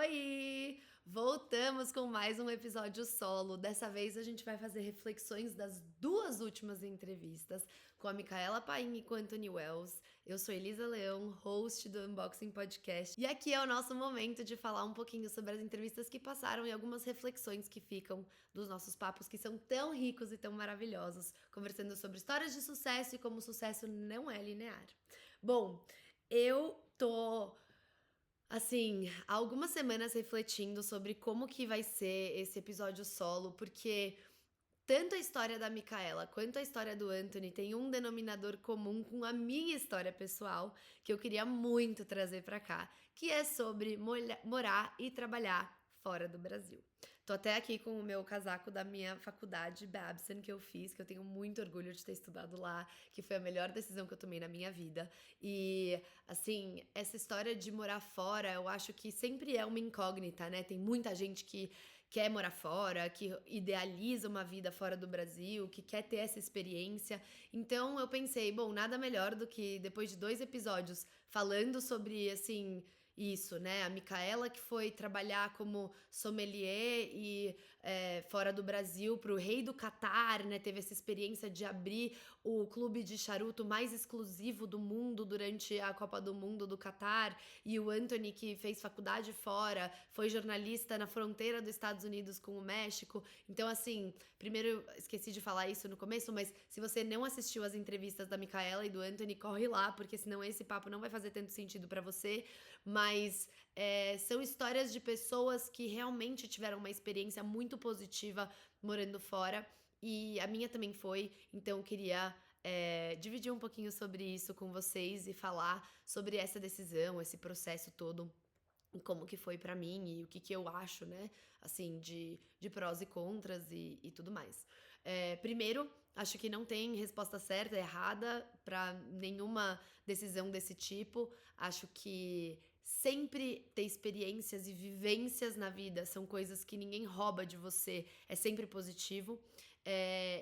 Oi! Voltamos com mais um episódio solo. Dessa vez a gente vai fazer reflexões das duas últimas entrevistas com a Micaela Paim e com o Anthony Wells. Eu sou Elisa Leão, host do Unboxing Podcast. E aqui é o nosso momento de falar um pouquinho sobre as entrevistas que passaram e algumas reflexões que ficam dos nossos papos que são tão ricos e tão maravilhosos, conversando sobre histórias de sucesso e como o sucesso não é linear. Bom, eu tô há algumas semanas refletindo sobre como que vai ser esse episódio solo, porque tanto a história da Micaela quanto a história do Anthony tem um denominador comum com a minha história pessoal, que eu queria muito trazer pra cá, que é sobre morar e trabalhar fora do Brasil. Tô até aqui com o meu casaco da minha faculdade, Babson, que eu fiz, que eu tenho muito orgulho de ter estudado lá, que foi a melhor decisão que eu tomei na minha vida. E, assim, essa história de morar fora, eu acho que sempre é uma incógnita, né? Tem muita gente que quer morar fora, que idealiza uma vida fora do Brasil, que quer ter essa experiência. Então eu pensei, bom, nada melhor do que depois de 2 episódios falando sobre, assim, isso, né? A Micaela que foi trabalhar como sommelier e fora do Brasil para o rei do Catar, né? Teve essa experiência de abrir o clube de charuto mais exclusivo do mundo durante a Copa do Mundo do Catar. E o Anthony que fez faculdade fora, foi jornalista na fronteira dos Estados Unidos com o México. Então, assim, primeiro eu esqueci de falar isso no começo, mas se você não assistiu as entrevistas da Micaela e do Anthony, corre lá, porque senão esse papo não vai fazer tanto sentido para você. Mas são histórias de pessoas que realmente tiveram uma experiência muito positiva morando fora. E a minha também foi, então eu queria dividir um pouquinho sobre isso com vocês e falar sobre essa decisão, esse processo todo, como que foi pra mim e o que que eu acho, né, assim, de prós e contras e tudo mais. Primeiro, acho que não tem resposta certa, errada pra nenhuma decisão desse tipo. Acho que sempre ter experiências e vivências na vida são coisas que ninguém rouba de você, é sempre positivo.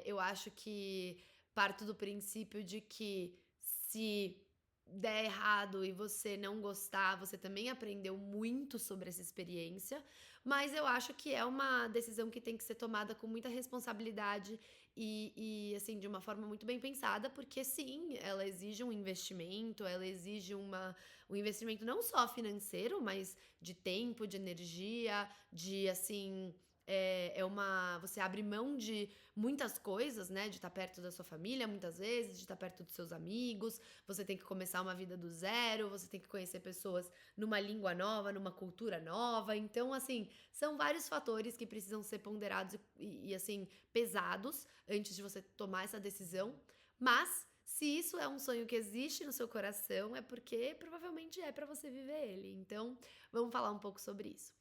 Eu acho que parto do princípio de que se der errado e você não gostar, você também aprendeu muito sobre essa experiência, mas eu acho que é uma decisão que tem que ser tomada com muita responsabilidade assim, de uma forma muito bem pensada, porque sim, ela exige um investimento, ela exige um investimento não só financeiro, mas de tempo, de energia, de assim. Você abre mão de muitas coisas, né? De estar perto da sua família, muitas vezes, de estar perto dos seus amigos. Você tem que começar uma vida do zero, você tem que conhecer pessoas numa língua nova, numa cultura nova. Então, assim, são vários fatores que precisam ser ponderados assim, pesados antes de você tomar essa decisão. Mas, se isso é um sonho que existe no seu coração, é porque provavelmente é para você viver ele. Então, vamos falar um pouco sobre isso.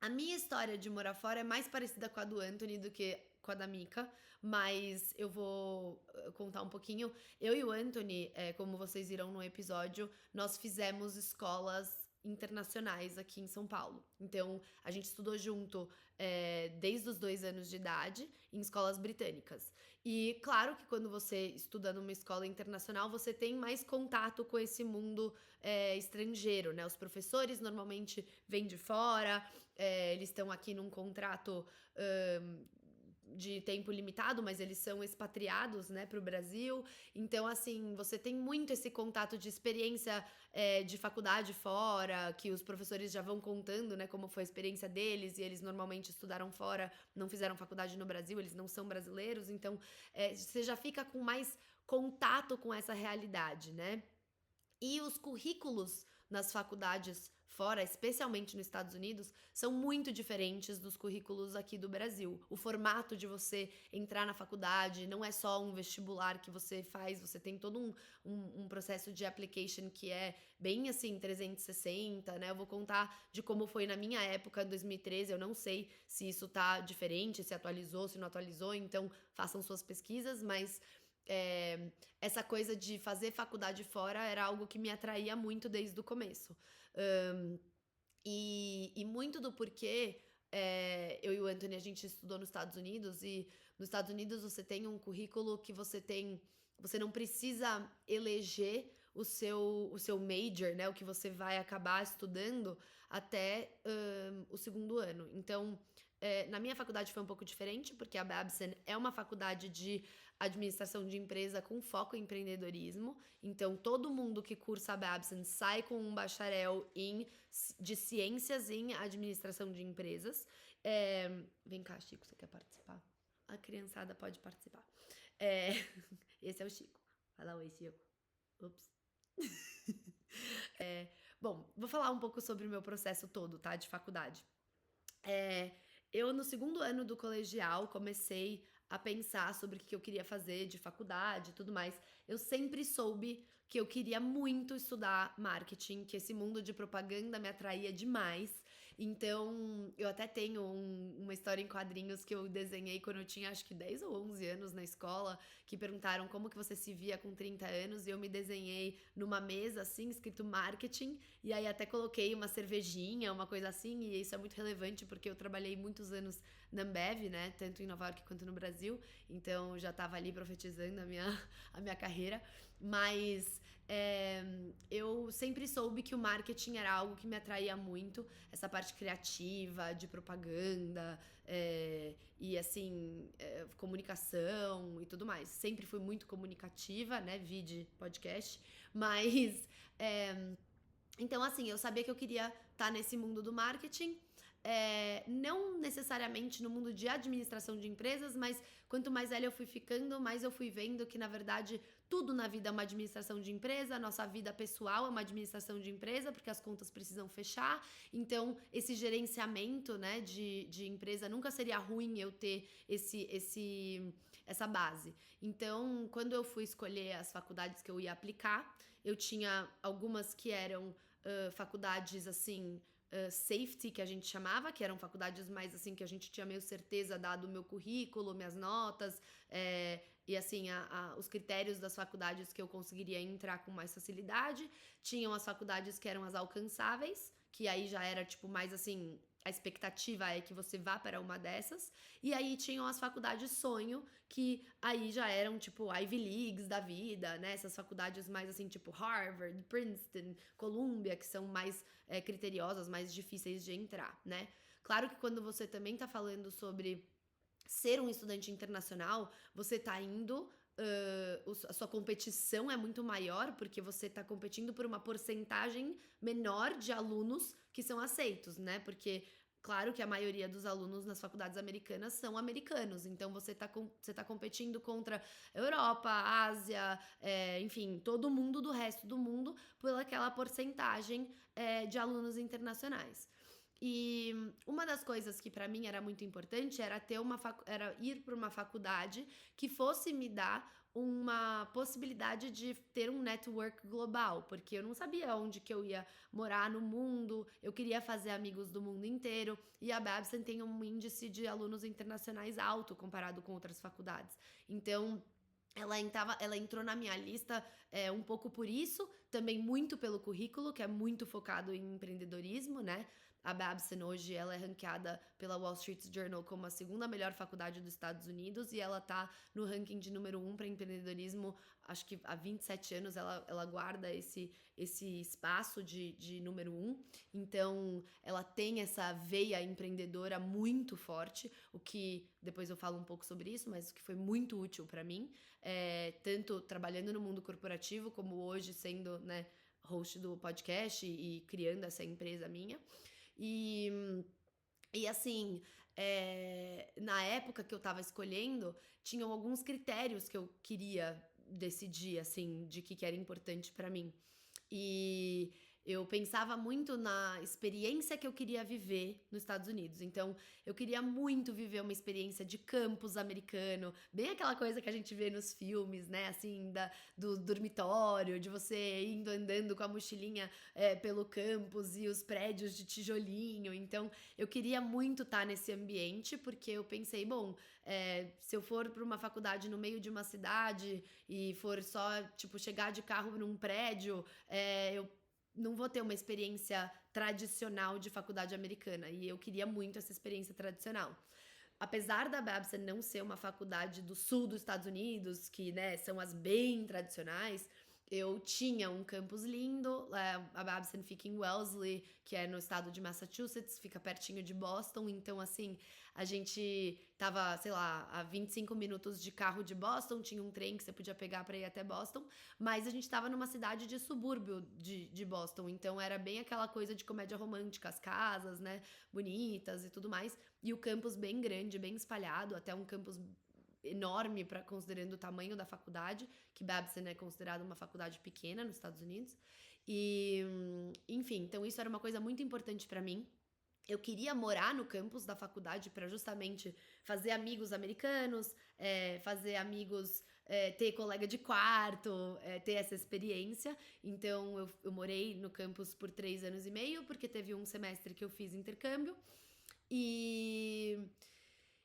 A minha história de morar fora é mais parecida com a do Anthony do que com a da Mika, mas eu vou contar um pouquinho. Eu e o Anthony, como vocês viram no episódio, nós fizemos escolas internacionais aqui em São Paulo. Então, a gente estudou junto desde os 2 anos de idade em escolas britânicas. E claro que quando você estuda numa escola internacional, você tem mais contato com esse mundo estrangeiro, né? Os professores normalmente vêm de fora, eles estão aqui num contrato de tempo limitado, mas eles são expatriados, né, para o Brasil. Então, assim, você tem muito esse contato de experiência de faculdade fora, que os professores já vão contando, né, como foi a experiência deles, e eles normalmente estudaram fora, não fizeram faculdade no Brasil, eles não são brasileiros, então você já fica com mais contato com essa realidade, né? E os currículos nas faculdades fora, especialmente nos Estados Unidos, são muito diferentes dos currículos aqui do Brasil. O formato de você entrar na faculdade não é só um vestibular que você faz, você tem todo um processo de application que é bem assim, 360, né? Eu vou contar de como foi na minha época, em 2013, eu não sei se isso tá diferente, se atualizou, se não atualizou, então façam suas pesquisas, mas essa coisa de fazer faculdade fora era algo que me atraía muito desde o começo. E muito do porquê eu e o Anthony a gente estudou nos Estados Unidos, e nos Estados Unidos você tem um currículo que você não precisa eleger o seu major, né? O que você vai acabar estudando até o segundo ano. Então, na minha faculdade foi um pouco diferente, porque a Babson é uma faculdade de administração de empresa com foco em empreendedorismo. Então, todo mundo que cursa a Babson sai com um bacharel de ciências em administração de empresas. Vem cá, Chico, você quer participar? A criançada pode participar. Esse é o Chico. Fala oi, Chico. Ups. Bom, vou falar um pouco sobre o meu processo todo, tá? De faculdade. Eu, no segundo ano do colegial, comecei a pensar sobre o que eu queria fazer de faculdade e tudo mais. Eu sempre soube que eu queria muito estudar marketing, que esse mundo de propaganda me atraía demais. Então, eu até tenho uma história em quadrinhos que eu desenhei quando eu tinha acho que 10 ou 11 anos na escola, que perguntaram como que você se via com 30 anos, e eu me desenhei numa mesa assim, escrito marketing, e aí até coloquei uma cervejinha, uma coisa assim, e isso é muito relevante porque eu trabalhei muitos anos na Ambev, né, tanto em Nova York quanto no Brasil, então já tava ali profetizando a minha carreira, mas eu sempre soube que o marketing era algo que me atraía muito, essa parte criativa, de propaganda, e assim, comunicação e tudo mais. Sempre fui muito comunicativa, né, vide podcast, mas então assim, eu sabia que eu queria estar nesse mundo do marketing, não necessariamente no mundo de administração de empresas, mas quanto mais velha eu fui ficando, mais eu fui vendo que, na verdade, tudo na vida é uma administração de empresa, a nossa vida pessoal é uma administração de empresa, porque as contas precisam fechar. Então, esse gerenciamento, né, de empresa nunca seria ruim eu ter essa base. Então, quando eu fui escolher as faculdades que eu ia aplicar, eu tinha algumas que eram faculdades assim, safety, que a gente chamava, que eram faculdades mais assim, que a gente tinha meio certeza dado o meu currículo, minhas notas, e assim, os critérios das faculdades que eu conseguiria entrar com mais facilidade. Tinham as faculdades que eram as alcançáveis, que aí já era tipo mais assim, a expectativa é que você vá para uma dessas. E aí tinham as faculdades sonho, que aí já eram tipo Ivy Leagues da vida, né? Essas faculdades mais assim, tipo Harvard, Princeton, Columbia, que são mais criteriosas, mais difíceis de entrar, né? Claro que quando você também tá falando sobre ser um estudante internacional, você tá indo. A sua competição é muito maior porque você tá competindo por uma porcentagem menor de alunos que são aceitos, né? Porque claro que a maioria dos alunos nas faculdades americanas são americanos, então você tá competindo contra Europa, Ásia, enfim, todo mundo do resto do mundo por aquela porcentagem de alunos internacionais. E uma das coisas que para mim era muito importante era era ir para uma faculdade que fosse me dar uma possibilidade de ter um network global, porque eu não sabia onde que eu ia morar no mundo, eu queria fazer amigos do mundo inteiro, e a Babson tem um índice de alunos internacionais alto comparado com outras faculdades. Então, ela entrou na minha lista um pouco por isso, também muito pelo currículo, que é muito focado em empreendedorismo, né? A Babson hoje ela é ranqueada pela Wall Street Journal como a segunda melhor faculdade dos Estados Unidos, e ela tá no ranking de número 1 para empreendedorismo. Acho que há 27 anos ela guarda esse espaço de número 1. Então, ela tem essa veia empreendedora muito forte, o que depois eu falo um pouco sobre isso, mas o que foi muito útil para mim, tanto trabalhando no mundo corporativo, como hoje sendo, né, host do podcast e criando essa empresa minha. E assim, na época que eu tava escolhendo, tinham alguns critérios que eu queria decidir, assim, de que era importante pra mim. E eu pensava muito na experiência que eu queria viver nos Estados Unidos. Então, eu queria muito viver uma experiência de campus americano, bem aquela coisa que a gente vê nos filmes, né? Assim, do dormitório, de você indo andando com a mochilinha pelo campus e os prédios de tijolinho. Então, eu queria muito estar nesse ambiente, porque eu pensei, bom, se eu for para uma faculdade no meio de uma cidade e for só, tipo, chegar de carro num prédio, eu não vou ter uma experiência tradicional de faculdade americana, e eu queria muito essa experiência tradicional. Apesar da Babson não ser uma faculdade do sul dos Estados Unidos, que, né, são as bem tradicionais, eu tinha um campus lindo, a Babson fica em Wellesley, que é no estado de Massachusetts, fica pertinho de Boston, então assim, a gente tava, sei lá, a 25 minutos de carro de Boston, tinha um trem que você podia pegar pra ir até Boston, mas a gente tava numa cidade de subúrbio de Boston, então era bem aquela coisa de comédia romântica, as casas, né, bonitas e tudo mais, e o campus bem grande, bem espalhado, até um campus enorme para considerando o tamanho da faculdade, que Babson é considerada uma faculdade pequena nos Estados Unidos. E, enfim, então isso era uma coisa muito importante para mim. Eu queria morar no campus da faculdade para justamente fazer amigos americanos, fazer amigos, ter colega de quarto, ter essa experiência. Então eu morei no campus por 3 anos e meio, porque teve um semestre que eu fiz intercâmbio. E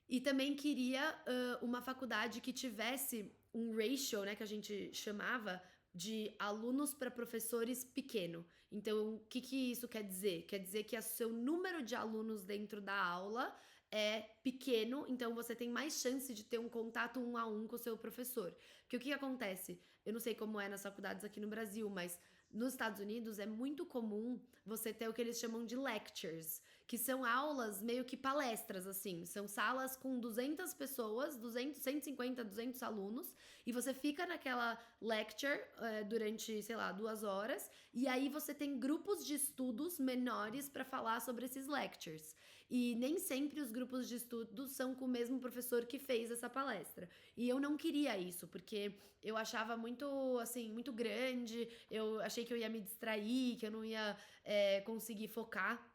e também queria uma faculdade que tivesse um ratio, né, que a gente chamava de alunos para professores pequeno. Então, o que, que isso quer dizer? Quer dizer que o seu número de alunos dentro da aula é pequeno, então você tem mais chance de ter um contato 1 a 1 com o seu professor. Porque o que acontece? Eu não sei como é nas faculdades aqui no Brasil, mas nos Estados Unidos é muito comum você ter o que eles chamam de lectures, que são aulas meio que palestras, assim. São salas com 200 pessoas, 200, 150, 200 alunos, e você fica naquela lecture durante, sei lá, 2 horas, e aí você tem grupos de estudos menores para falar sobre esses lectures. E nem sempre os grupos de estudos são com o mesmo professor que fez essa palestra. E eu não queria isso, porque eu achava muito, assim, muito grande, eu achei que eu ia me distrair, que eu não ia conseguir focar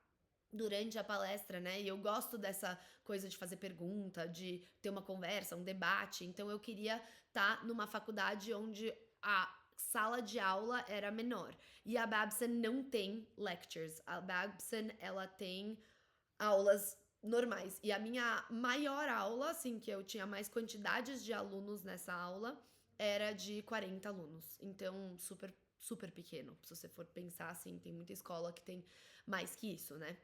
durante a palestra, né? E eu gosto dessa coisa de fazer pergunta, de ter uma conversa, um debate. Então eu queria estar numa faculdade onde a sala de aula era menor. E a Babson não tem lectures. A Babson, ela tem aulas normais. E a minha maior aula, assim, que eu tinha mais quantidades de alunos nessa aula, era de 40 alunos. Então, super, super pequeno. Se você for pensar assim, tem muita escola que tem mais que isso, né?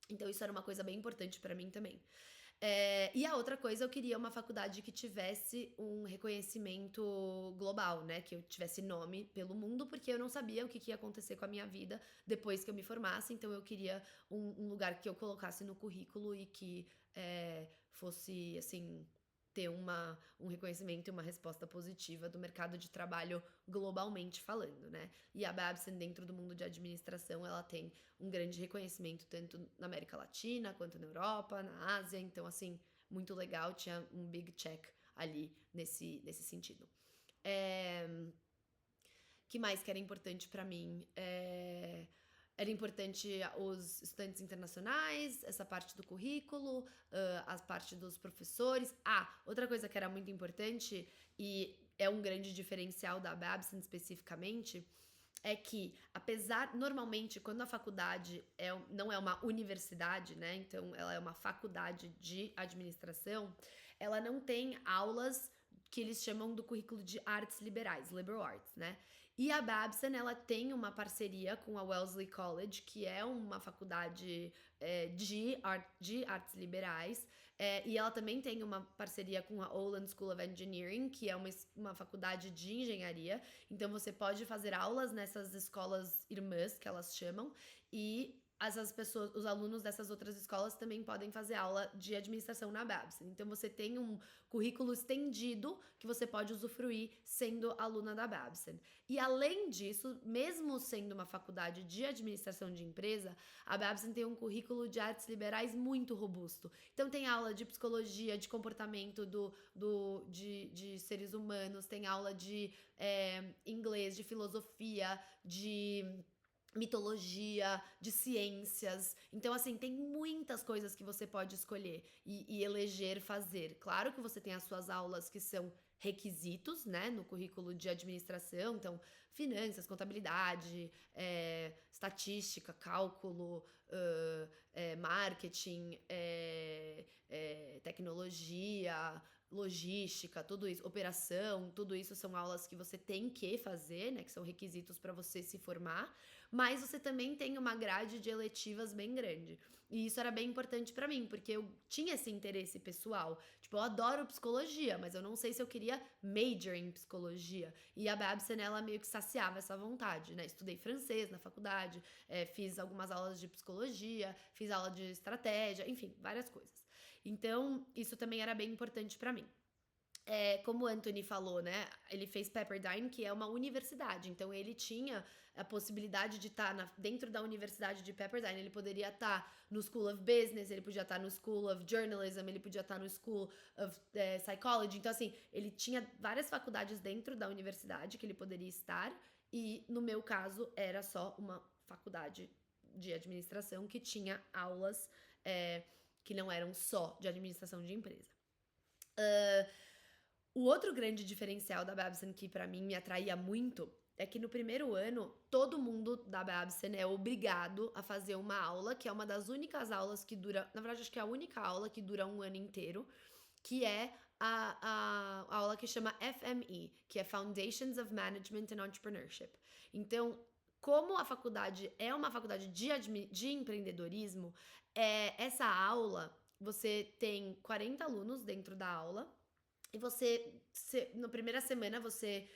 Então isso era uma coisa bem importante pra mim também. E a outra coisa, eu queria uma faculdade que tivesse um reconhecimento global, né? Que eu tivesse nome pelo mundo, porque eu não sabia o que ia acontecer com a minha vida depois que eu me formasse. Então eu queria um lugar que eu colocasse no currículo e que fosse, assim, ter um reconhecimento e uma resposta positiva do mercado de trabalho globalmente falando, né? E a Babson, dentro do mundo de administração, ela tem um grande reconhecimento tanto na América Latina quanto na Europa, na Ásia. Então, assim, muito legal, tinha um big check ali nesse sentido. Que mais que era importante para mim? Era importante os estudantes internacionais, essa parte do currículo, a parte dos professores. Outra coisa que era muito importante e é um grande diferencial da Babson especificamente, é que, apesar, normalmente, quando a faculdade não é uma universidade, né? Então, ela é uma faculdade de administração, ela não tem aulas que eles chamam do currículo de artes liberais, liberal arts, né? E a Babson, ela tem uma parceria com a Wellesley College, que é uma faculdade de artes liberais, e ela também tem uma parceria com a Olin School of Engineering, que é uma faculdade de engenharia. Então você pode fazer aulas nessas escolas irmãs, que elas chamam, e essas pessoas, os alunos dessas outras escolas também podem fazer aula de administração na Babson. Então você tem um currículo estendido que você pode usufruir sendo aluna da Babson. E além disso, mesmo sendo uma faculdade de administração de empresa, a Babson tem um currículo de artes liberais muito robusto. Então tem aula de psicologia, de comportamento de seres humanos, tem aula de inglês, de filosofia, de mitologia, de ciências. Então, assim, tem muitas coisas que você pode escolher e eleger fazer. Claro que você tem as suas aulas que são requisitos, né, no currículo de administração, então, finanças, contabilidade, estatística, cálculo, marketing, tecnologia, logística, tudo isso, operação, tudo isso são aulas que você tem que fazer, né, que são requisitos para você se formar, mas você também tem uma grade de eletivas bem grande. E isso era bem importante para mim, porque eu tinha esse interesse pessoal. Tipo, eu adoro psicologia, mas eu não sei se eu queria major em psicologia. E a Babson, ela meio que saciava essa vontade, né? Estudei francês na faculdade, fiz algumas aulas de psicologia, fiz aula de estratégia, enfim, várias coisas. Então, isso também era bem importante pra mim. Como o Anthony falou, né? Ele fez Pepperdine, que é uma universidade. Então, ele tinha a possibilidade de estar dentro da universidade de Pepperdine. Ele poderia estar no School of Business, ele podia estar no School of Journalism, ele podia estar no School of Psychology. Então, assim, ele tinha várias faculdades dentro da universidade que ele poderia estar. E, no meu caso, era só uma faculdade de administração que tinha aulas que não eram só de administração de empresa. O outro grande diferencial da Babson que pra mim me atraía muito é que no primeiro ano todo mundo da Babson é obrigado a fazer uma aula, que é uma das únicas aulas que dura, na verdade acho que é a única aula que dura um ano inteiro, que é a aula que chama FME, que é Foundations of Management and Entrepreneurship. Então, como a faculdade é uma faculdade de empreendedorismo, essa aula, você tem 40 alunos dentro da aula, e você, na primeira semana, você.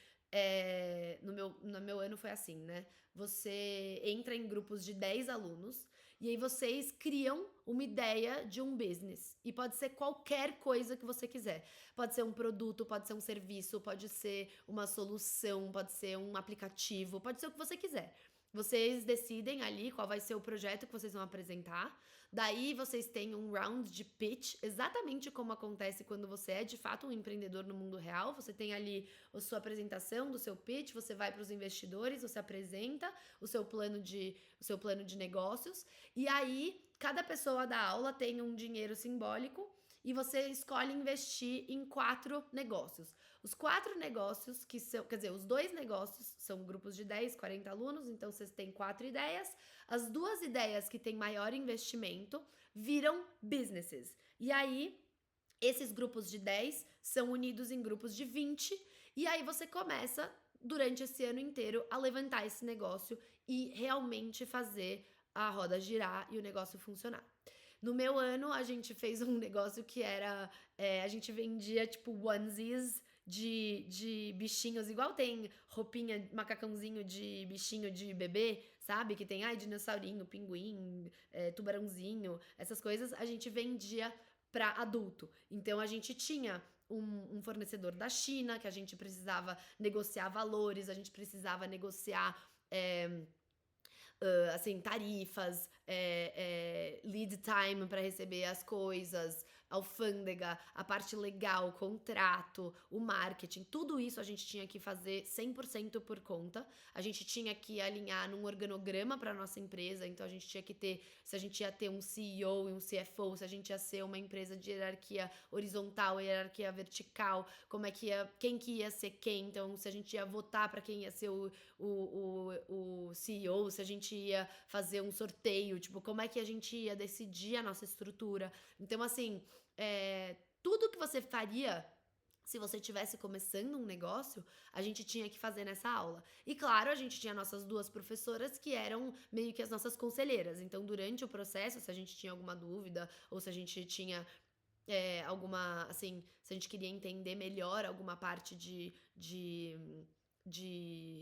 No meu ano foi assim, né? Você entra em grupos de 10 alunos e aí vocês criam uma ideia de um business. E pode ser qualquer coisa que você quiser. Pode ser um produto, pode ser um serviço, pode ser uma solução, pode ser um aplicativo, pode ser o que você quiser. Vocês decidem ali qual vai ser o projeto que vocês vão apresentar. Daí vocês têm um round de pitch, exatamente como acontece quando você é de fato um empreendedor no mundo real. Você tem ali a sua apresentação do seu pitch, você vai para os investidores, você apresenta o seu plano de negócios. E aí, cada pessoa da aula tem um dinheiro simbólico e você escolhe investir em 4 negócios. Os 4 negócios que são, quer dizer, os 2 negócios são grupos de 10, 40 alunos, então vocês têm 4 ideias. As 2 ideias que têm maior investimento viram businesses. E aí, esses grupos de 10 são unidos em grupos de 20, e aí você começa, durante esse ano inteiro, a levantar esse negócio e realmente fazer a roda girar e o negócio funcionar. No meu ano, a gente fez um negócio que era... a gente vendia, tipo, onesies de bichinhos, igual tem roupinha, macacãozinho de bichinho de bebê, sabe? Que tem, dinossaurinho, pinguim, tubarãozinho, essas coisas, a gente vendia para adulto. Então, a gente tinha um fornecedor da China, que a gente precisava negociar valores, a gente precisava negociar... assim, tarifas, lead time para receber as coisas, alfândega, a parte legal, contrato, o marketing, tudo isso a gente tinha que fazer 100% por conta. A gente tinha que alinhar num organograma para nossa empresa, então a gente tinha que ter, se a gente ia ter um CEO e um CFO, se a gente ia ser uma empresa de hierarquia horizontal, hierarquia vertical, como é que ia, quem que ia ser quem, então se a gente ia votar para quem ia ser o CEO, se a gente ia fazer um sorteio, tipo, como é que a gente ia decidir a nossa estrutura. Então, assim, tudo que você faria se você estivesse começando um negócio, a gente tinha que fazer nessa aula. E claro, a gente tinha nossas 2 professoras que eram meio que as nossas conselheiras. Então, durante o processo, se a gente tinha alguma dúvida ou se a gente tinha alguma, assim, se a gente queria entender melhor alguma parte de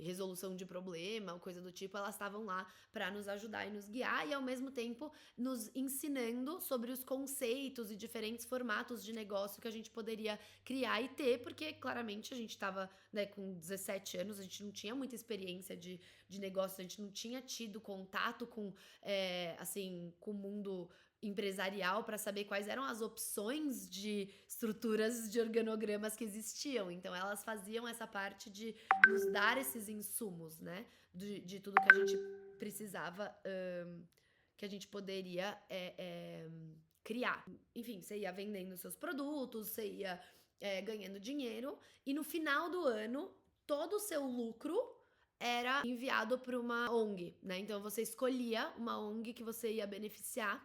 resolução de problema ou coisa do tipo, elas estavam lá para nos ajudar e nos guiar e ao mesmo tempo nos ensinando sobre os conceitos e diferentes formatos de negócio que a gente poderia criar e ter, porque claramente a gente estava, né, com 17 anos, a gente não tinha muita experiência de negócio, a gente não tinha tido contato com, assim, com o mundo empresarial para saber quais eram as opções de estruturas de organogramas que existiam. Então, elas faziam essa parte de nos dar esses insumos, né? De tudo que a gente precisava, que a gente poderia criar. Enfim, você ia vendendo seus produtos, você ia ganhando dinheiro, e no final do ano, todo o seu lucro era enviado para uma ONG, né? Então, você escolhia uma ONG que você ia beneficiar.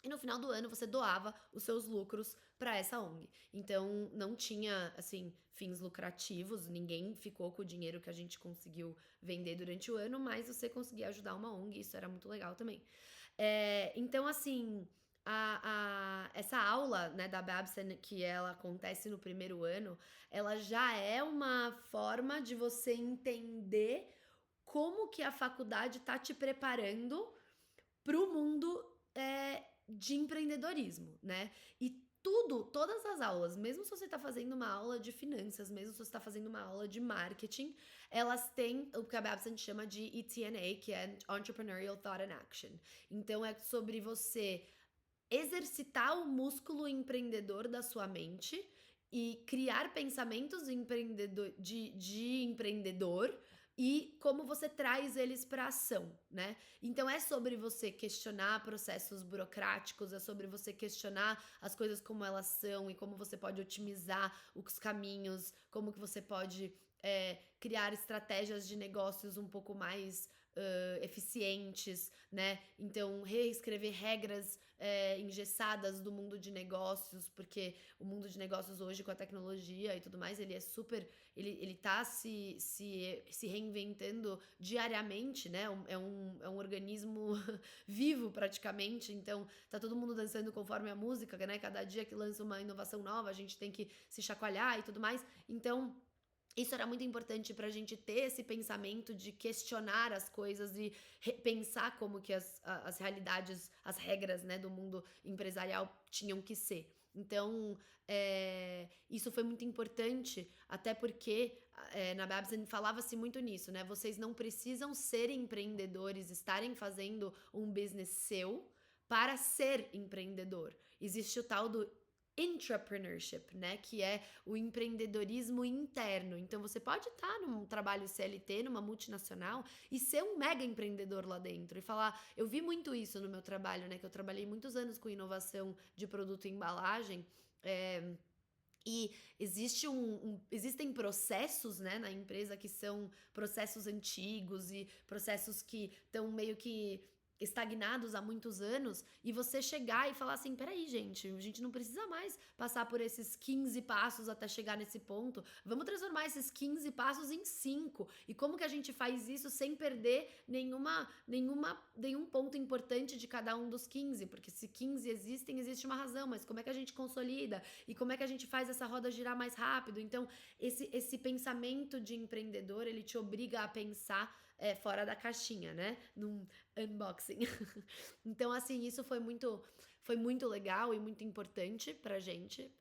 e no final do ano você doava os seus lucros para essa ONG. Então não tinha, assim, fins lucrativos, ninguém ficou com o dinheiro que a gente conseguiu vender durante o ano, mas você conseguia ajudar uma ONG, isso era muito legal também. Então, assim, essa aula, né, da Babson, que ela acontece no primeiro ano, ela já é uma forma de você entender como que a faculdade tá te preparando pro mundo de empreendedorismo, né? E todas as aulas, mesmo se você está fazendo uma aula de finanças, mesmo se você está fazendo uma aula de marketing, elas têm o que a Babson chama de ETNA, que é Entrepreneurial Thought and Action. Então é sobre você exercitar o músculo empreendedor da sua mente e criar pensamentos de empreendedor e como você traz eles para ação, né? Então é sobre você questionar processos burocráticos, é sobre você questionar as coisas como elas são e como você pode otimizar os caminhos, como que você pode criar estratégias de negócios um pouco mais eficientes, né? Então, reescrever regras engessadas do mundo de negócios, porque o mundo de negócios hoje, com a tecnologia e tudo mais, ele é super. Ele tá se reinventando diariamente, né? É um organismo vivo, praticamente. Então, tá todo mundo dançando conforme a música, né? Cada dia que lança uma inovação nova, a gente tem que se chacoalhar e tudo mais. Então, isso era muito importante pra gente ter esse pensamento de questionar as coisas e repensar como que as realidades, as regras, né, do mundo empresarial tinham que ser. Então, isso foi muito importante, até porque na Babson falava-se muito nisso, né? Vocês não precisam ser empreendedores, estarem fazendo um business seu para ser empreendedor. Existe o tal do intrapreneurship, né, que é o empreendedorismo interno. Então você pode estar num trabalho CLT, numa multinacional e ser um mega empreendedor lá dentro e falar, eu vi muito isso no meu trabalho, né, que eu trabalhei muitos anos com inovação de produto e embalagem, e existem processos, né, na empresa que são processos antigos e processos que estão meio que estagnados há muitos anos, e você chegar e falar assim, peraí, gente, a gente não precisa mais passar por esses 15 passos até chegar nesse ponto, vamos transformar esses 15 passos em 5, e como que a gente faz isso sem perder nenhum ponto importante de cada um dos 15, porque se 15 existem, existe uma razão, mas como é que a gente consolida, e como é que a gente faz essa roda girar mais rápido? Então, esse pensamento de empreendedor, ele te obriga a pensar fora da caixinha, né? Num unboxing. Então, assim, isso foi muito legal e muito importante pra gente.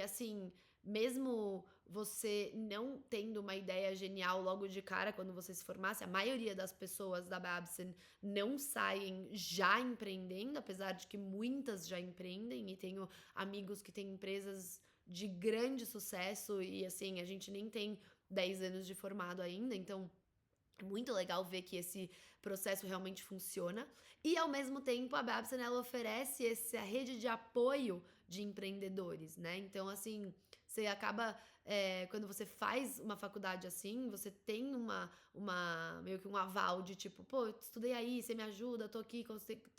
Assim, mesmo você não tendo uma ideia genial logo de cara quando você se formasse, a maioria das pessoas da Babson não saem já empreendendo, apesar de que muitas já empreendem, e tenho amigos que têm empresas de grande sucesso e assim, a gente nem tem 10 anos de formado ainda, então é muito legal ver que esse processo realmente funciona. E ao mesmo tempo, a Babson ela oferece essa rede de apoio de empreendedores, né? Então, assim, você acaba. Quando você faz uma faculdade assim, você tem meio que um aval de tipo, pô, eu estudei aí, você me ajuda, eu tô aqui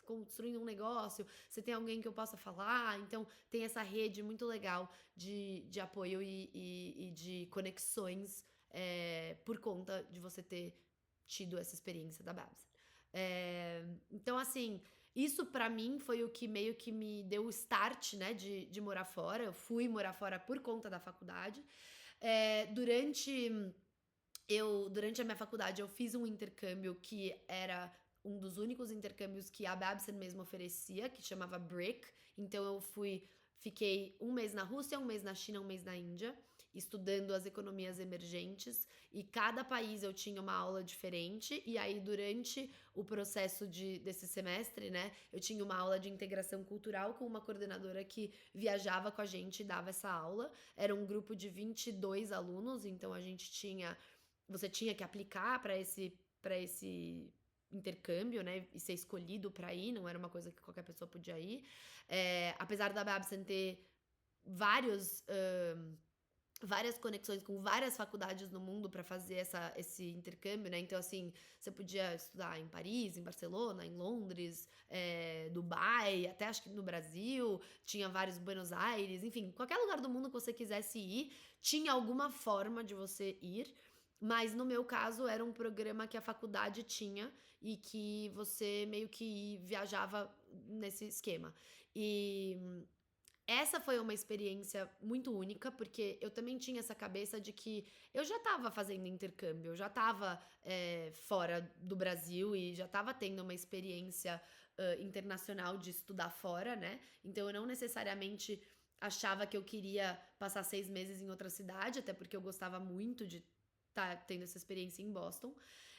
construindo um negócio, você tem alguém que eu possa falar. Então, tem essa rede muito legal de apoio e de conexões por conta de você ter tido essa experiência da Babson. Então, assim, isso pra mim foi o que meio que me deu o start, né, de morar fora. Eu fui morar fora por conta da faculdade. Durante a minha faculdade, eu fiz um intercâmbio que era um dos únicos intercâmbios que a Babson mesmo oferecia, que chamava BRIC. Então, fiquei um mês na Rússia, um mês na China, um mês na Índia, estudando as economias emergentes, e cada país eu tinha uma aula diferente, e aí durante o processo desse semestre, né, eu tinha uma aula de integração cultural com uma coordenadora que viajava com a gente e dava essa aula. Era um grupo de 22 alunos, então você tinha que aplicar para esse intercâmbio, né, e ser escolhido para ir, não era uma coisa que qualquer pessoa podia ir. Apesar da Babson ter vários várias conexões com várias faculdades no mundo para fazer esse intercâmbio, né? Então, assim, você podia estudar em Paris, em Barcelona, em Londres, Dubai, até acho que no Brasil, tinha vários Buenos Aires, enfim, qualquer lugar do mundo que você quisesse ir, tinha alguma forma de você ir. Mas no meu caso era um programa que a faculdade tinha e que você meio que viajava nesse esquema. E essa foi uma experiência muito única, porque eu também tinha essa cabeça de que eu já estava fazendo intercâmbio, eu já estava fora do Brasil e já estava tendo uma experiência internacional de estudar fora, né? Então eu não necessariamente achava que eu queria passar 6 meses em outra cidade, até porque eu gostava muito de estar tendo essa experiência em Boston.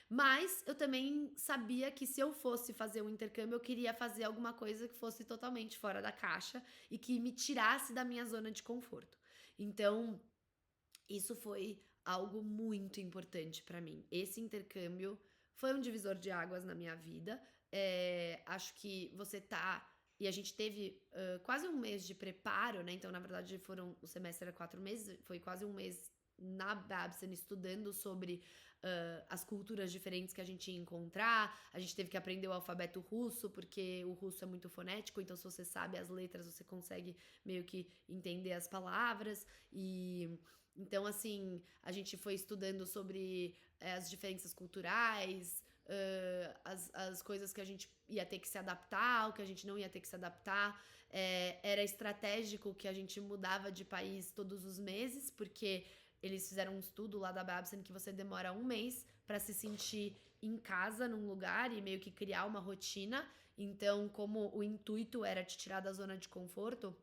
Mas eu também sabia que se eu fosse fazer um intercâmbio, eu queria fazer alguma coisa que fosse totalmente fora da caixa e que me tirasse da minha zona de conforto. Então, isso foi algo muito importante para mim. Esse intercâmbio foi um divisor de águas na minha vida. Acho que você tá. E a gente teve quase um mês de preparo, né? Então, na verdade, o semestre era 4 meses, foi quase um mês na Babson estudando sobre as culturas diferentes que a gente ia encontrar. A gente teve que aprender o alfabeto russo, porque o russo é muito fonético, então se você sabe as letras, você consegue meio que entender as palavras. E então, assim, a gente foi estudando sobre as diferenças culturais, as coisas que a gente ia ter que se adaptar, o que a gente não ia ter que se adaptar. Era estratégico que a gente mudava de país todos os meses, porque eles fizeram um estudo lá da Babson que você demora um mês para se sentir em casa num lugar e meio que criar uma rotina. Então, como o intuito era te tirar da zona de conforto,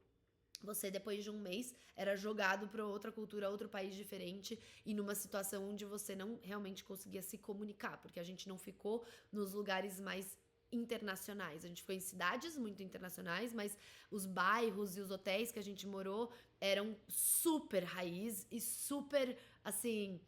você, depois de um mês, era jogado para outra cultura, outro país diferente e numa situação onde você não realmente conseguia se comunicar, porque a gente não ficou nos lugares mais internacionais. A gente ficou em cidades muito internacionais, mas os bairros e os hotéis que a gente morou eram super raiz e super, assim,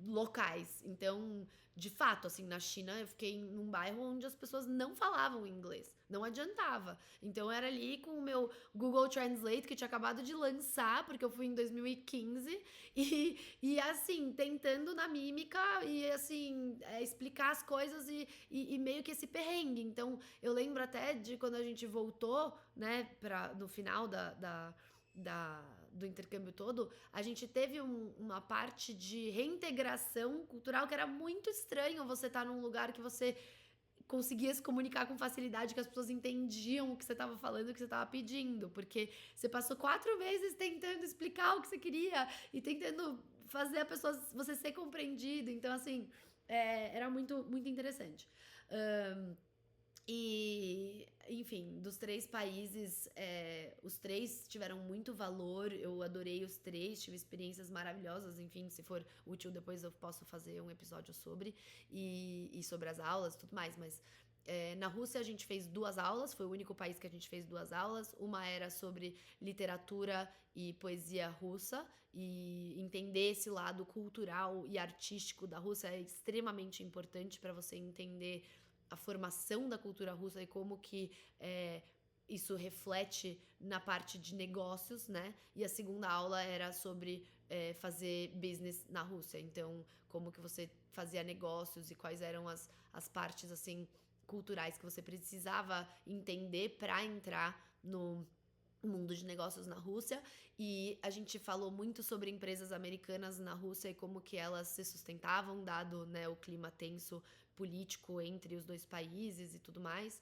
locais. Então, de fato, assim, na China eu fiquei num bairro onde as pessoas não falavam inglês, não adiantava. Então eu era ali com o meu Google Translate que tinha acabado de lançar, porque eu fui em 2015, e assim, tentando na mímica e assim, explicar as coisas e meio que esse perrengue. Então eu lembro até de quando a gente voltou, né, no final do intercâmbio todo, a gente teve uma parte de reintegração cultural que era muito estranho você estar num lugar que você conseguia se comunicar com facilidade, que as pessoas entendiam o que você estava falando, o que você estava pedindo, porque você passou 4 meses tentando explicar o que você queria e tentando fazer você ser compreendido. Então, assim, era muito, muito interessante. Enfim, dos 3 países, os 3 tiveram muito valor, eu adorei os 3, tive experiências maravilhosas, enfim, se for útil depois eu posso fazer um episódio sobre, e sobre as aulas e tudo mais, mas na Rússia a gente fez 2 aulas, foi o único país que a gente fez 2 aulas, uma era sobre literatura e poesia russa, e entender esse lado cultural e artístico da Rússia é extremamente importante para você entender a formação da cultura russa e como que isso reflete na parte de negócios, né? E a segunda aula era sobre fazer business na Rússia. Então, como que você fazia negócios e quais eram as partes, assim, culturais que você precisava entender para entrar no mundo de negócios na Rússia. E a gente falou muito sobre empresas americanas na Rússia e como que elas se sustentavam, dado, né, o clima tenso político entre os 2 países e tudo mais.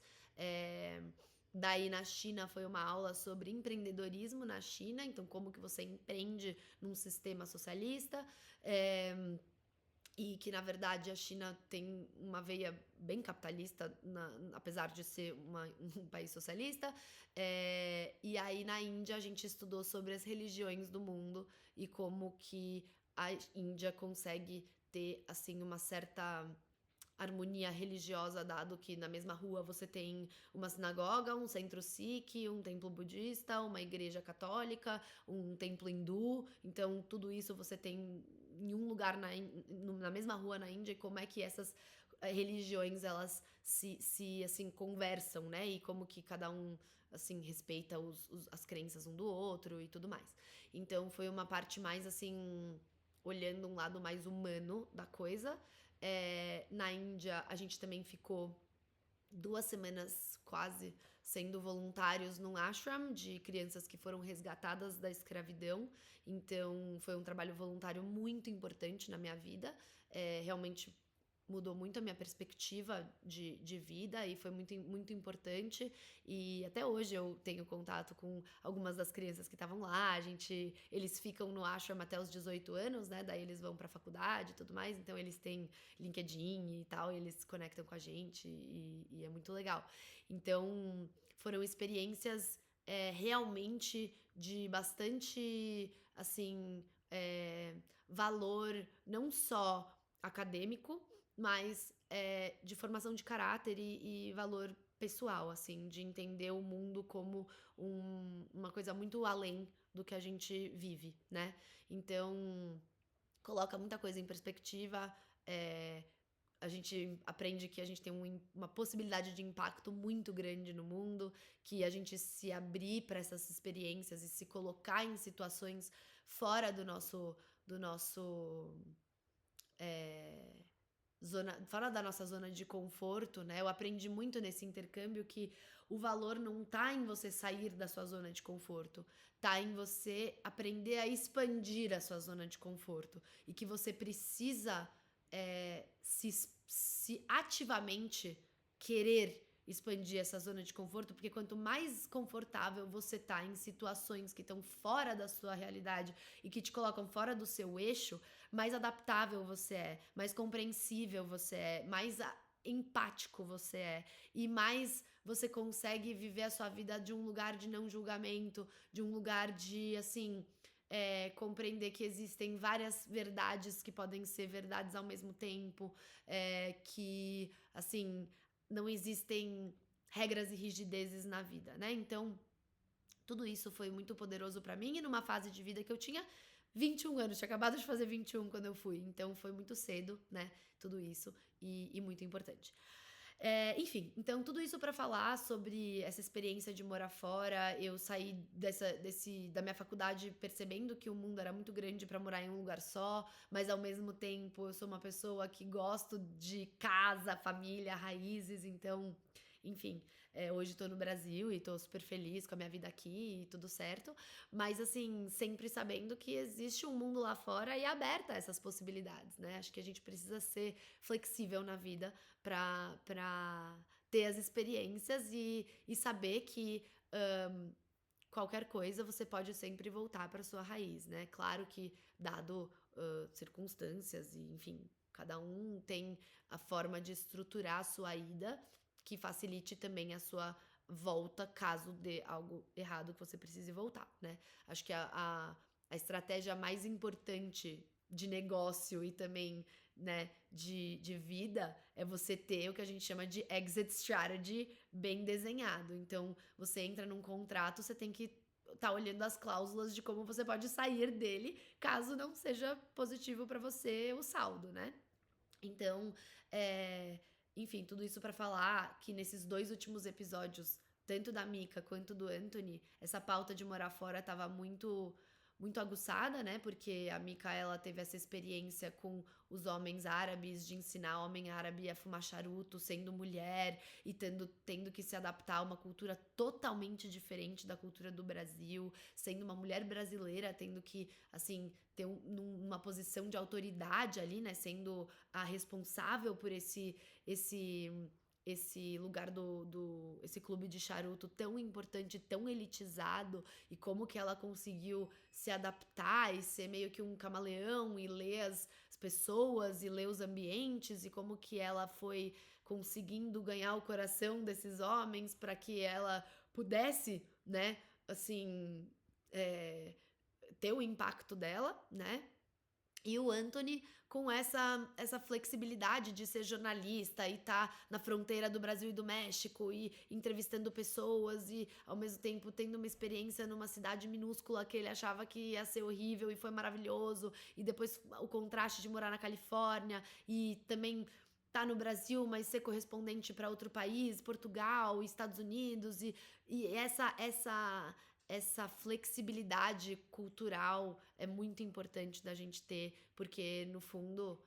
Daí na China foi uma aula sobre empreendedorismo na China, então como que você empreende num sistema socialista. E que, na verdade, a China tem uma veia bem capitalista, apesar de ser um país socialista. E aí, na Índia, a gente estudou sobre as religiões do mundo e como que a Índia consegue ter, assim, uma certa harmonia religiosa, dado que na mesma rua você tem uma sinagoga, um centro sikh, um templo budista, uma igreja católica, um templo hindu. Então, tudo isso você tem em um lugar na mesma rua na Índia, e como é que essas religiões elas se assim conversam, né? E como que cada um assim respeita as crenças um do outro e tudo mais. Então foi uma parte mais assim olhando um lado mais humano da coisa. Na Índia a gente também ficou 2 semanas quase sendo voluntários num ashram de crianças que foram resgatadas da escravidão. Então foi um trabalho voluntário muito importante na minha vida. Realmente mudou muito a minha perspectiva de vida e foi muito importante. E até hoje eu tenho contato com algumas das crianças que estavam lá. Eles ficam no ashram até os 18 anos, né? Daí eles vão pra faculdade e tudo mais. Então eles têm LinkedIn e tal, e eles se conectam com a gente e é muito legal. Então foram experiências realmente de bastante, assim, valor, não só acadêmico, mas de formação de caráter e valor pessoal, assim, de entender o mundo como uma coisa muito além do que a gente vive, né? Então, coloca muita coisa em perspectiva. A gente aprende que a gente tem uma possibilidade de impacto muito grande no mundo, que a gente se abrir para essas experiências e se colocar em situações fora do nosso fora da nossa zona de conforto, né? Eu aprendi muito nesse intercâmbio que o valor não tá em você sair da sua zona de conforto, tá em você aprender a expandir a sua zona de conforto e que você precisa se ativamente querer expandir essa zona de conforto, porque quanto mais confortável você tá em situações que estão fora da sua realidade e que te colocam fora do seu eixo, mais adaptável você é, mais compreensível você é, mais empático você é e mais você consegue viver a sua vida de um lugar de não julgamento, de um lugar de, assim, compreender que existem várias verdades que podem ser verdades ao mesmo tempo, que, assim, não existem regras e rigidezes na vida, né? Então, tudo isso foi muito poderoso pra mim e numa fase de vida que eu tinha 21 anos, tinha acabado de fazer 21 quando eu fui, então foi muito cedo, né? Tudo isso e muito importante. Enfim, então tudo isso pra falar sobre essa experiência de morar fora. Eu saí da minha faculdade percebendo que o mundo era muito grande pra morar em um lugar só, mas ao mesmo tempo eu sou uma pessoa que gosto de casa, família, raízes, então, enfim, hoje tô no Brasil e tô super feliz com a minha vida aqui e tudo certo, mas assim, sempre sabendo que existe um mundo lá fora e aberta a essas possibilidades, né? Acho que a gente precisa ser flexível na vida para ter as experiências e saber que qualquer coisa você pode sempre voltar para sua raiz, né? Claro que dado circunstâncias e enfim, cada um tem a forma de estruturar a sua ida que facilite também a sua volta caso dê algo errado que você precise voltar, né? Acho que a estratégia mais importante de negócio e também, né, de vida é você ter o que a gente chama de exit strategy bem desenhado. Então, você entra num contrato, você tem que tá olhando as cláusulas de como você pode sair dele caso não seja positivo para você o saldo, né? Então, enfim, tudo isso pra falar que nesses 2 últimos episódios, tanto da Mika quanto do Anthony, essa pauta de morar fora tava muito aguçada, né? Porque a Mika, ela teve essa experiência com os homens árabes, de ensinar homem árabe a fumar charuto, sendo mulher e tendo que se adaptar a uma cultura totalmente diferente da cultura do Brasil, sendo uma mulher brasileira, tendo que, assim, ter uma posição de autoridade ali, né? Sendo a responsável por esse lugar esse clube de charuto tão importante, tão elitizado, e como que ela conseguiu se adaptar e ser meio que um camaleão e ler as pessoas e ler os ambientes, e como que ela foi conseguindo ganhar o coração desses homens para que ela pudesse, né, assim, ter o impacto dela, né? E o Anthony com essa flexibilidade de ser jornalista e tá na fronteira do Brasil e do México e entrevistando pessoas e ao mesmo tempo tendo uma experiência numa cidade minúscula que ele achava que ia ser horrível e foi maravilhoso, e depois o contraste de morar na Califórnia e também tá no Brasil, mas ser correspondente para outro país, Portugal, Estados Unidos, e essa flexibilidade cultural é muito importante da gente ter, porque no fundo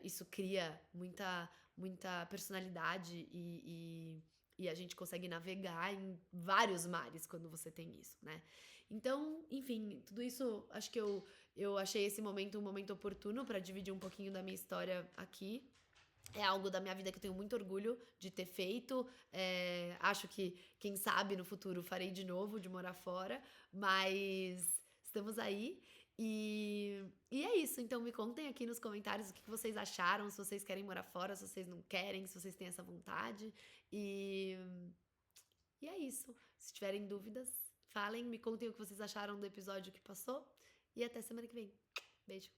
isso cria muita personalidade e a gente consegue navegar em vários mares quando você tem isso, né? Então, enfim, tudo isso, acho que eu achei esse momento um momento oportuno para dividir um pouquinho da minha história aqui. É algo da minha vida que eu tenho muito orgulho de ter feito. Acho que, quem sabe, no futuro farei de novo, de morar fora. Mas estamos aí. E é isso. Então me contem aqui nos comentários o que vocês acharam. Se vocês querem morar fora, se vocês não querem, se vocês têm essa vontade. E, e é isso. Se tiverem dúvidas, falem. Me contem o que vocês acharam do episódio que passou. E até semana que vem. Beijo.